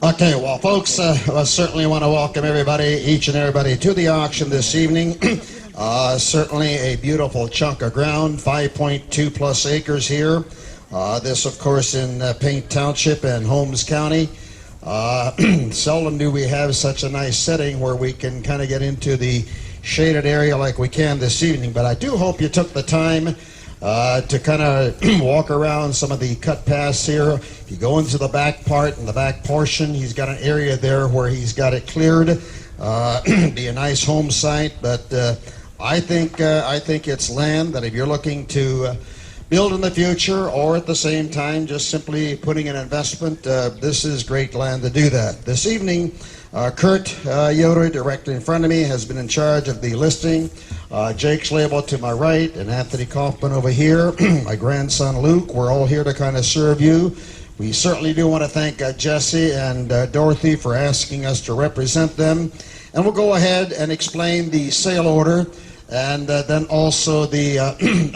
Okay, well, folks, I certainly want to welcome everybody, each and everybody, to the auction this evening. Certainly a beautiful chunk of ground, 5.2 plus acres here. This, of course, in Paint Township and Holmes County. Seldom do we have such a nice setting where we can kind of get into the shaded area like we can this evening. But I do hope you took the time to kind of walk around some of the cut paths here. If you go into the back part and the back portion, he's got an area there where he's got it cleared. Be a nice home site, but I think it's land that if you're looking to build in the future or at the same time just simply putting an investment, this is great land to do that. This evening, Kurt Yoder, directly in front of me, has been in charge of the listing. Jake Schlabel to my right and Anthony Kaufman over here. My grandson Luke, we're all here to kind of serve you. We certainly do want to thank Jesse and Dorothy for asking us to represent them. And we'll go ahead and explain the sale order and then also the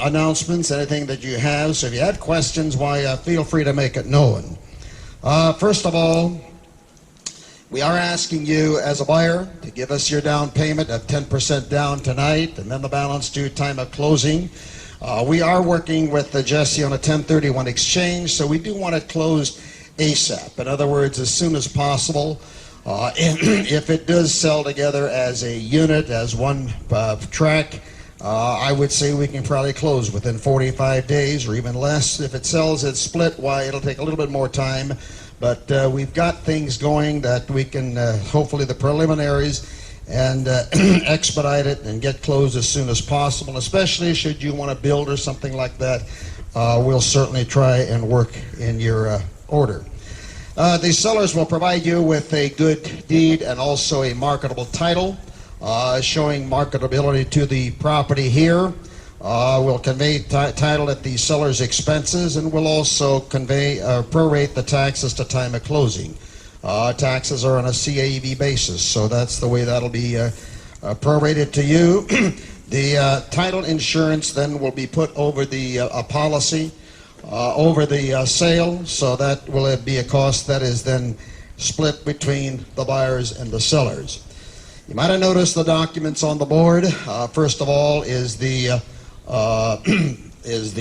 announcements, anything that you have. So if you have questions, why, feel free to make it known. First of all, we are asking you as a buyer to give us your down payment of 10% down tonight and then the balance due time of closing. We are working with Jesse on a 1031 exchange, so we do want it closed ASAP. In other words, as soon as possible. If it does sell together as a unit, as one track, I would say we can probably close within 45 days or even less. If it sells as split, why, it'll take a little bit more time. But we've got things going that we can, hopefully the preliminaries, and expedite it and get closed as soon as possible, especially should you want to build or something like that. We'll certainly try and work in your order. The sellers will provide you with a good deed and also a marketable title showing marketability to the property here. We'll convey title at the seller's expenses, and we'll also convey prorate the taxes to time of closing. Taxes are on a CAEV basis, so that's the way that'll be prorated to you. The title insurance then will be put over the policy over the sale, so that will be a cost that is then split between the buyers and the sellers. You might have noticed the documents on the board. First of all is the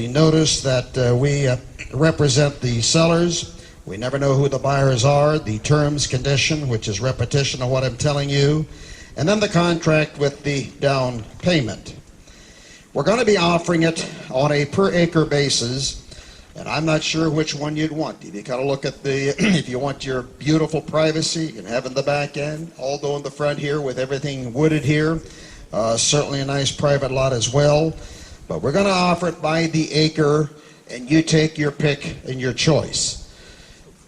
notice that we represent the sellers. We never know who the buyers are. The terms, condition, which is repetition of what I'm telling you, and then the contract with the down payment. We're going to be offering it on a per acre basis, and I'm not sure which one you'd want. You kind of look at the, if you want your beautiful privacy, you can have in the back end, although in the front here with everything wooded here, certainly a nice private lot as well. But we're going to offer it by the acre, and you take your pick and your choice.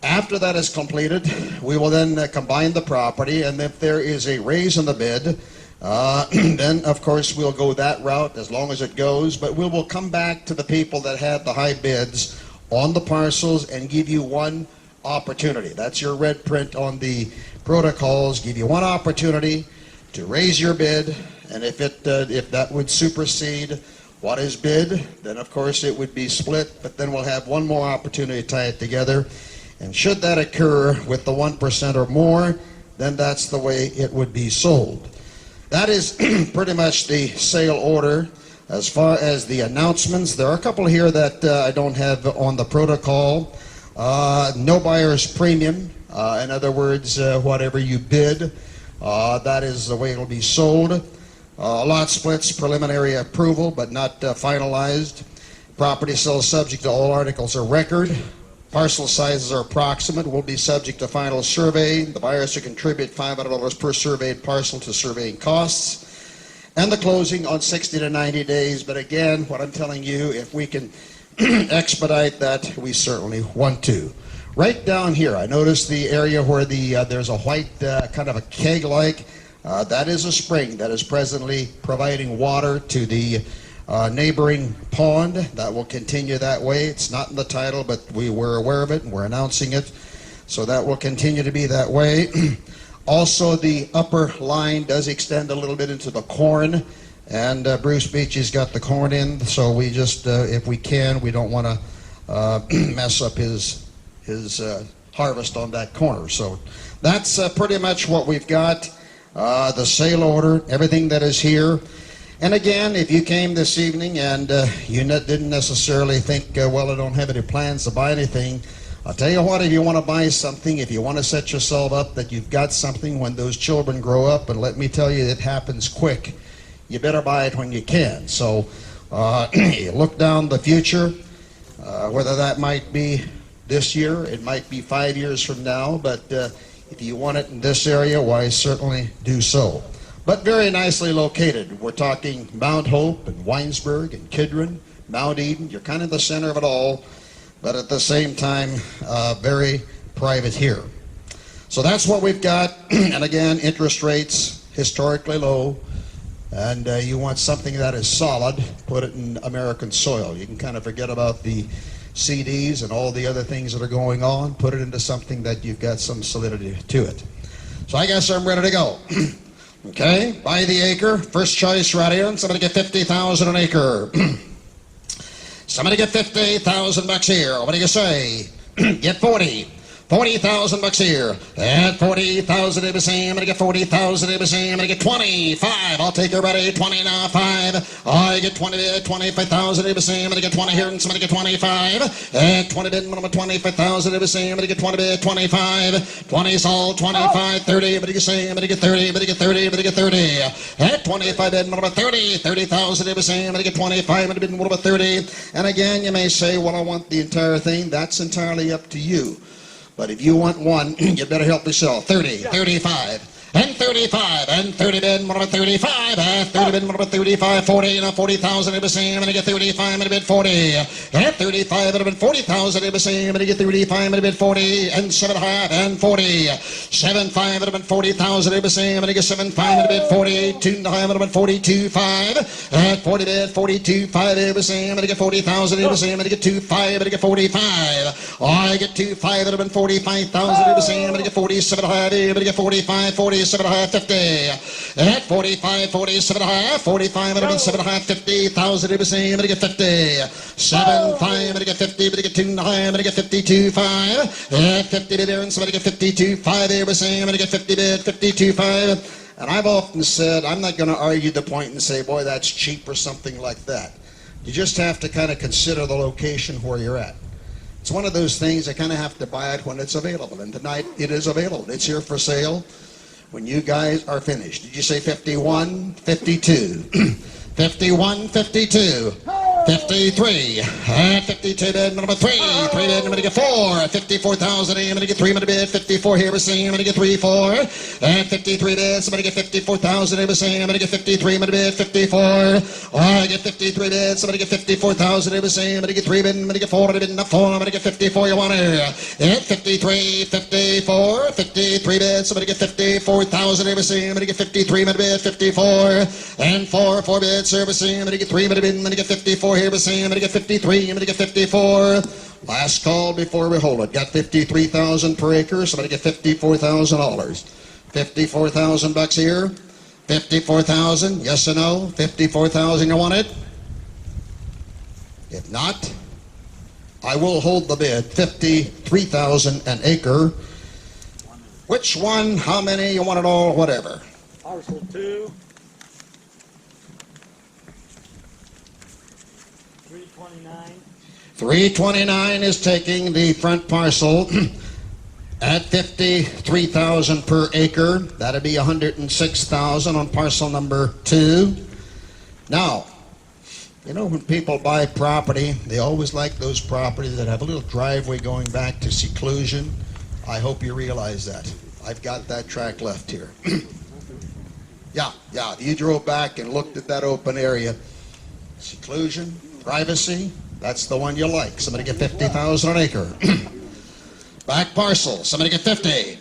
After that is completed, we will then combine the property, and if there is a raise in the bid, then of course we'll go that route as long as it goes, but we will come back to the people that had the high bids on the parcels and give you one opportunity. That's your red print on the protocols. Give you one opportunity to raise your bid, and if that would supersede what is bid, then of course it would be split, but then we'll have one more opportunity to tie it together. And should that occur with the 1% or more, then that's the way it would be sold. That is pretty much the sale order. As far as the announcements, there are a couple here that I don't have on the protocol. No buyer's premium. In other words, whatever you bid, that is the way it'll be sold. Lot splits, preliminary approval, but not finalized. Property sales subject to all articles of record. Parcel sizes are approximate, will be subject to final survey. The buyers should contribute $500 per surveyed parcel to surveying costs. And the closing on 60 to 90 days. But again, what I'm telling you, if we can expedite that, we certainly want to. Right down here, I noticed the area where there's a white kind of a keg-like. That is a spring that is presently providing water to the neighboring pond. That will continue that way. It's not in the title, but we were aware of it and we're announcing it. So that will continue to be that way. Also, the upper line does extend a little bit into the corn, and Bruce Beachy's got the corn in, so we just, if we can, we don't want to mess up his harvest on that corner. So that's pretty much what we've got. The sale order, everything that is here. And again, if you came this evening and you didn't necessarily think, well, I don't have any plans to buy anything, I'll tell you what, if you want to buy something, if you want to set yourself up that you've got something when those children grow up, and let me tell you, it happens quick, you better buy it when you can. So you look down the future, whether that might be this year, it might be 5 years from now, but if you want it in this area, why, certainly do so. But very nicely located. We're talking Mount Hope and Winesburg and Kidron, Mount Eden. You're kind of the center of it all, but at the same time, very private here. So that's what we've got. And again, interest rates historically low. And you want something that is solid, put it in American soil. You can kind of forget about the CDs and all the other things that are going on. Put it into something that you've got some solidity to it. So I guess I'm ready to go. Okay, by the acre, first choice right here. Somebody get 50,000 an acre. Somebody get 50,000 bucks here. What do you say? Get 40. 40,000 bucks here. At 40,000 ABC, I'm gonna get 40,000 ABC, I'm gonna get 25. I'll take everybody 20 now, 5. I get 20, 25,000 ABC, I'm gonna get 20 here, and somebody get 25. At 20 bid, I'm gonna 25,000 ABC, I'm gonna get 20 bid, 25. 20 sold, 25, 30, but you say, I'm gonna get 30, but you get 30, but you get 30. At 25 bid, I'm gonna 30, 30,000 ABC, I'm gonna get 25, I'm gonna bid, what about 30? And again, you may say, well, I want the entire thing. That's entirely up to you. But if you want one, you better help yourself. 30, 35, and 35, and 30 bid, what about 35? 30 bid, what about 35? 40, now 40,000, I'm gonna get 35, I'm gonna bid 40. At 35, I'm gonna bid 40,000, I'm gonna get 35, I'm gonna bid 40, and 7.5, and 40. 7.5, I'm gonna bid 40,000, I'm gonna get 7.5, I'm gonna bid 40. 2.5, I'm gonna bid 42.5. At 40 bid, 42.5, I'm gonna get 40,000, I'm gonna get 2.5, I'm gonna get 45. I get 2.5, I'm gonna bid 45,000, I'm gonna get 47.5, I'm gonna get 45, 47.5, 50. At 45, 47.5, 45, I'm gonna get 7.5, 50,000, I'm gonna get 50. 7.5, I'm gonna get 50, I'm gonna get 2.5, I'm gonna get 52.5. At 50 bid, and somebody get 52.5, I'm gonna get 50 bid, 52.5. And I've often said, I'm not going to argue the point and say, boy, that's cheap or something like that. You just have to kind of consider the location where you're at. It's one of those things, I kind of have to buy it when it's available. And tonight, it is available. It's here for sale when you guys are finished. Did you say 51, 52? 51, 52. 53, 52 bid, number 3 bid, I'm gonna get 4, 54,000, I'm gonna get 3, I'm gonna bid 54 here, we're saying, I'm gonna get 3, 4, and 53 bids, I'm gonna get 54,000, I'm saying, I'm gonna get 53, I'm gonna bid 54, I get 53 bids, I'm gonna get 54,000, I'm saying, I'm gonna get 3 bid, I'm gonna get 4, I'm gonna bid enough 4, I'm gonna get 54, you want it, and 53, 54, 53 bids, I'm gonna get 54,000, I'm saying, I'm gonna get 53, I'm gonna bid 54, and 4 bids, servicing, I'm gonna get 3, I'm gonna bid, I'm gonna get 54, here we're saying, I'm gonna get 53, I'm gonna get 54. Last call before we hold it. Got 53,000 per acre, so I'm gonna get $54,000. 54,000 bucks here. 54,000, yes or no? 54,000, you want it? If not, I will hold the bid. 53,000 an acre. Which one? How many? You want it all? Whatever. Parcel 2. 329. 329 is taking the front parcel at 53,000 per acre. That'd be 106,000 on parcel number 2. Now, you know, when people buy property, they always like those properties that have a little driveway going back to seclusion. I hope you realize that. I've got that track left here. Yeah, if you drove back and looked at that open area, seclusion, privacy, that's the one you like. Somebody get 50,000 an acre. Back parcel, somebody get 50.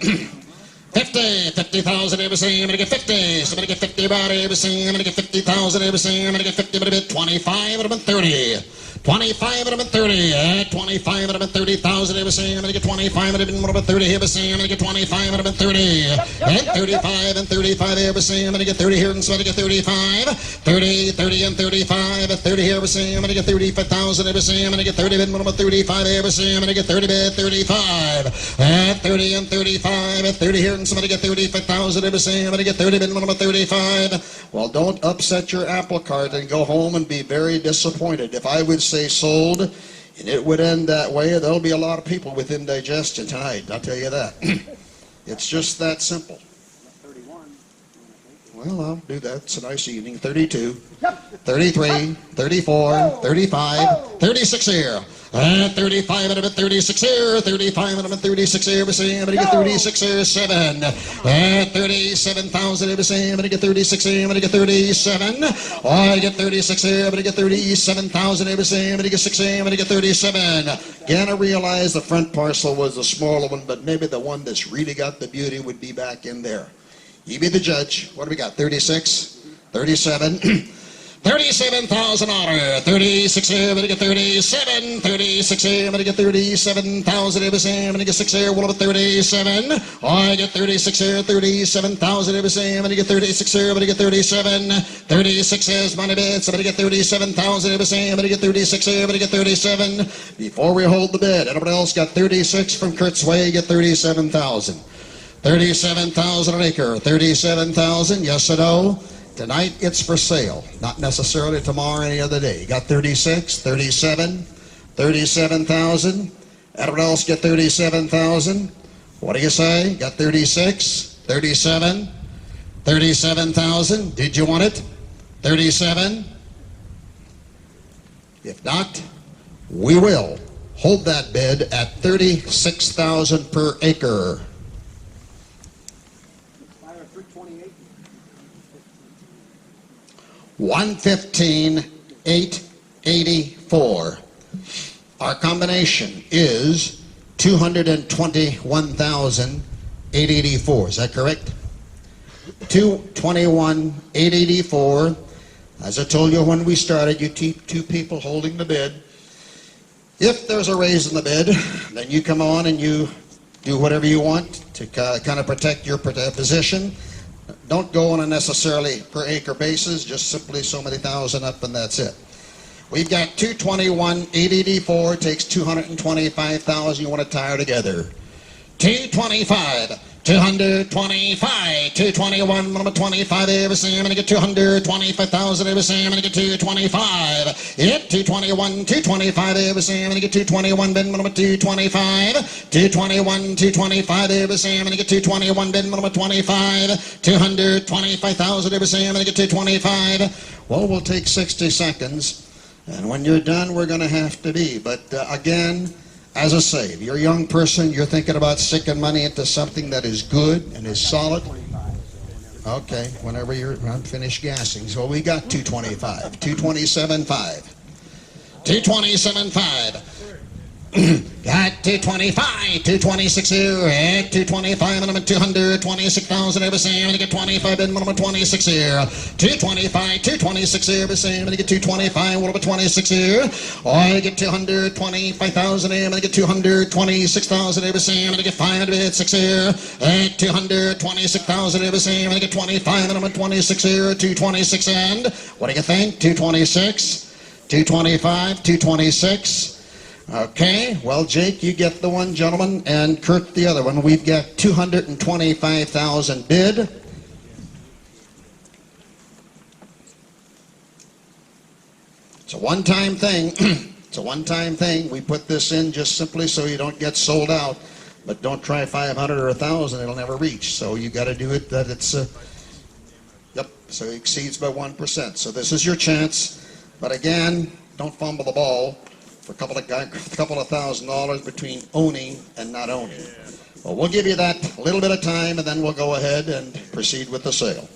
50,000 ABC, I'm gonna get 50. Somebody get 50 about ABC, I'm gonna get 50,000 ABC, I'm gonna get 50, but a bit 25, but a bit 30. 25 and I'm at 30. At 25 and I'm at 30,000. Here we say I'm going to get 25 and I'm at 30. Here we say I'm going to get 25 and I'm at 30. At 35 and 35. Here we say I'm going to get 30 here and so I'm going to get 35. 30, 30 and 35. At 30 here we say I'm going to get 35,000. Here we say I'm going to get 30 and I'm at 35. Here we say I'm going to get 30 bid 35. At 30 and 35. At 30 here and somebody get 35,000. Here we say I'm going to get 30 bid and I'm at 35. Well, don't upset your apple cart and go home and be very disappointed. If I would say sold and it would end that way, there'll be a lot of people with indigestion tonight, I'll tell you that. It's just that simple. Well, I'll do that. It's a nice evening. 32, 33, 34, 35, 36 here. 35 and I'm at 36 here. 35 and I'm at 36 here. We're saying I'm going to get 36 here. 7. 37,000. We're saying I'm going to get 36 here. I'm going to get 37. I get 36 here. I'm going to get 37,000. We're saying I'm going to get 6 here. I'm going to get 37. Again, I realize the front parcel was the smaller one, but maybe the one that's really got the beauty would be back in there. You be the judge. What do we got? 36, 37, 37,000 honor. 36 here, I'm going to get 37. 36 here, I'm going to get 37,000. I'm going to get 6 here, what about 37? I get 36 here, 37,000. I'm going to get 36 here, I'm going to get 37. 36 is money bid, so I'm going to get 37,000. I'm going to get 36 here, I'm going to get 37. Before we hold the bid, everybody else got 36 from Kurt's Way, get 37,000. 37,000 an acre, 37,000, yes or no? Tonight it's for sale, not necessarily tomorrow or any other day. You got 36, 37, 37,000. Everyone else get 37,000. What do you say? Got 36, 37, 37,000. Did you want it? 37? If not, we will hold that bid at 36,000 per acre. 115,884. Our combination is 221,884. Is that correct? 221,884. As I told you when we started, you keep two people holding the bid. If there's a raise in the bid, then you come on and you do whatever you want to kind of protect your position. Don't go on a necessarily per acre basis, just simply so many thousand up and that's it. We've got 221,884, takes 225,000. You want to tie her together. 225, 225, 221, number 25, everything. I'm going to get 225,000, everything. I'm going to get 225. Yep, 221, 225, everything. I'm going to get 221, bin number 225. 221, 225, everything. I'm going to get 221, bin number 25. 225,000, everything. I'm going to get 225. Well, we'll take 60 seconds. And when you're done, we're going to have to be. But again, as I say, if you're a young person, you're thinking about sticking money into something that is good and is solid. Okay, whenever I'm finished gassing. So we got 225, 227.5, 227.5. Got 225, 226 here, at 225, and I'm at 226,000 every same. I'm going to get 25, and I'm at 26 here. 225, 226 here, every same. I'm going to get 225, what about 26 here? Oh, I get 225,000 here. I'm going to get 226,000 every same. I'm going to get 506 here. At 226,000 every same. I'm going to get 25, and I'm at 26 here. 226 and, what do you think? 226, 225, 226. Okay, well, Jake, you get the one, gentlemen, and Kurt the other one. We've got 225,000 bid. It's a one-time thing. It's a one-time thing. We put this in just simply so you don't get sold out. But don't try 500 or 1,000. It'll never reach. So you got to do it that it's, yep, so it exceeds by 1%. So this is your chance. But again, don't fumble the ball for a couple of $1,000 between owning and not owning. Well, we'll give you that little bit of time, and then we'll go ahead and proceed with the sale.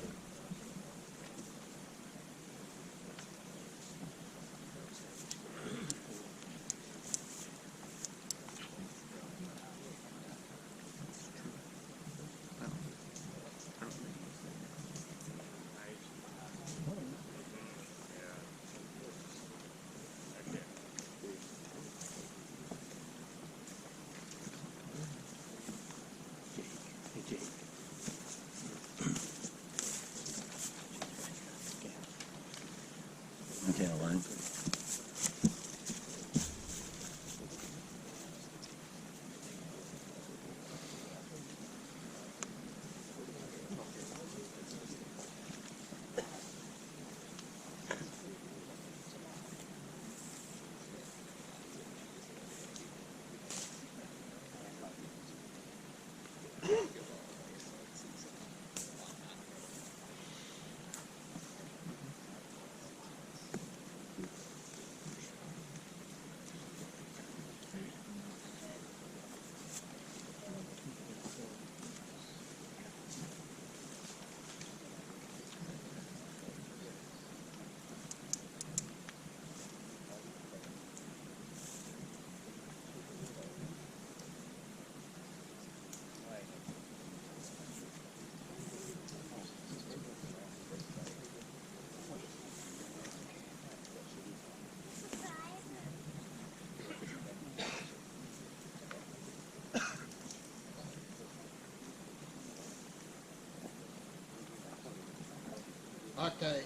Okay.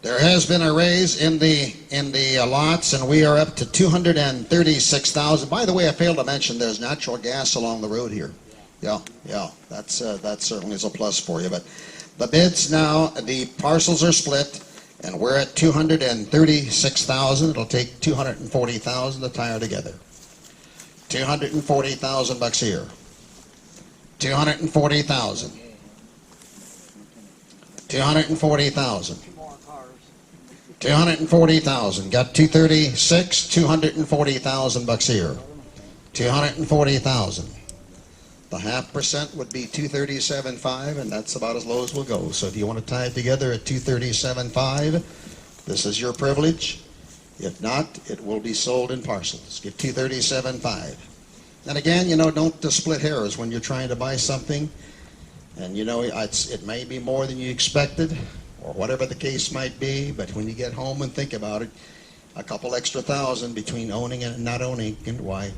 There has been a raise in the lots, and we are up to 236,000. By the way, I failed to mention there's natural gas along the road here. Yeah, that certainly is a plus for you. But the bids now, the parcels are split, and we're at 236,000. It'll take 240,000 to tie her together. 240,000 bucks here. 240,000. 240,000. 240,000. Got 236, 240,000 bucks here. 240,000. The 0.5% would be 237.5, and that's about as low as we'll go. So if you want to tie it together at 237.5, this is your privilege. If not, it will be sold in parcels. Get 237.5. And again, don't split hairs when you're trying to buy something. And it may be more than you expected, or whatever the case might be, but when you get home and think about it, a couple extra thousand between owning and not owning, and why,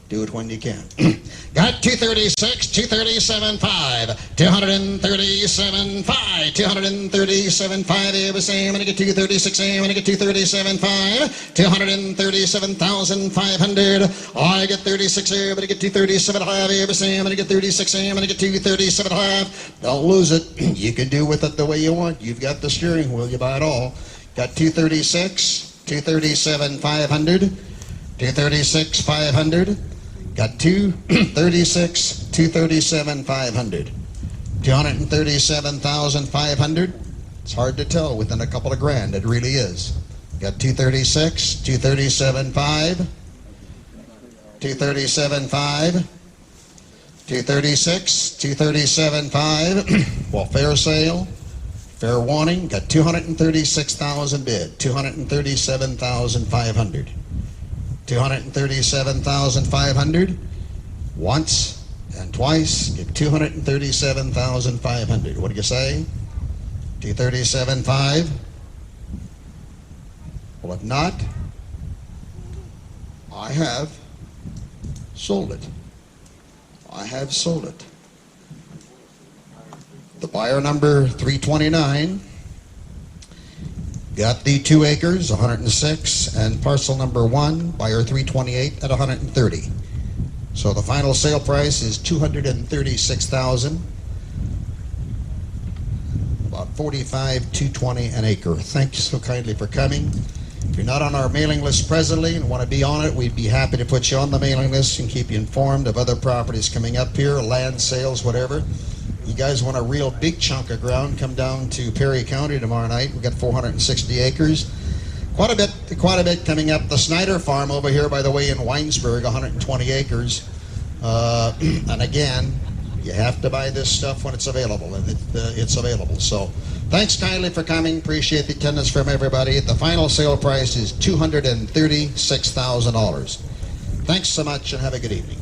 do it when you can. Got 236, 237.5, 237.5, 237.5, everything. I'm going to get 236, I'm going to get 237.5, 237,500. I get 36, I'm going to get 237.5, everything. I'm going to get 36, I'm going to get 237.5. Don't lose it. You can do with it the way you want. You've got the steering wheel, you buy it all. Got 236, 237,500, 236,500. Got 236, 237,500. 237,500. It's hard to tell within a couple of grand. It really is. Got 236, 237.5, 237.5, 236, 237.5. Well, fair sale, fair warning. Got 236,000 bid. 237,500. 237,500. Once and twice, get 237,500. What do you say? 237.5. Well, if not, I have sold it. I have sold it. The buyer number 329 got the 2 acres, 106, and parcel number 1, buyer 328 at 130. So the final sale price is 236,000, about 45,220 an acre. Thank you so kindly for coming. If you're not on our mailing list presently and want to be on it, we'd be happy to put you on the mailing list and keep you informed of other properties coming up here, land sales, whatever. You guys want a real big chunk of ground, come down to Perry County tomorrow night. We've got 460 acres. Quite a bit coming up. The Snyder Farm over here, by the way, in Weinsberg, 120 acres. And again, you have to buy this stuff when it's available, and it's available. So thanks kindly for coming. Appreciate the attendance from everybody. The final sale price is $236,000. Thanks so much, and have a good evening.